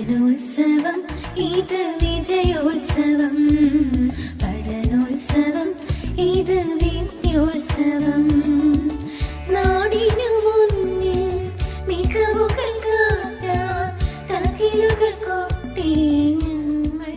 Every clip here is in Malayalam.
പഠനോത്സവം ഇത് വിജയോത്സവം, പഠനോത്സവം ഇത് വിദ്യോത്സവം. നാടിനു മുന്നിൽ മികവുകൾ കാട്ടാൻ തകിലുകൾ കൊട്ടി ഞങ്ങൾ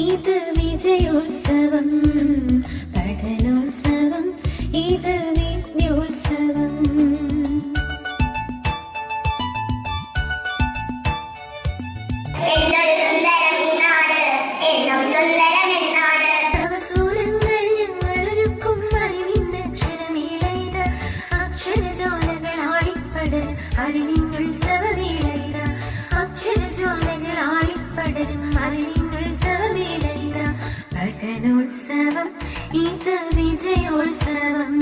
ഇത് വിജയോത്സവം, പഠനോത്സവം ഇത് വിദ്യോത്സവം. അവസൂരങ്ങൾ ഞങ്ങളൊരുക്കും അറിവിന്റെ അക്ഷരമേളയിത്, അക്ഷരജോലകൾ ആളിപ്പടരും അറിവിനുത്സവമേളയിത, അക്ഷരജോലകൾ ആളിപ്പടരും അറിവിനുത്സവമേളയിത. പഠനോത്സവം ഇത് വിജയോത്സവം,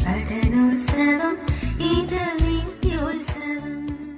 പഠനോത്സവം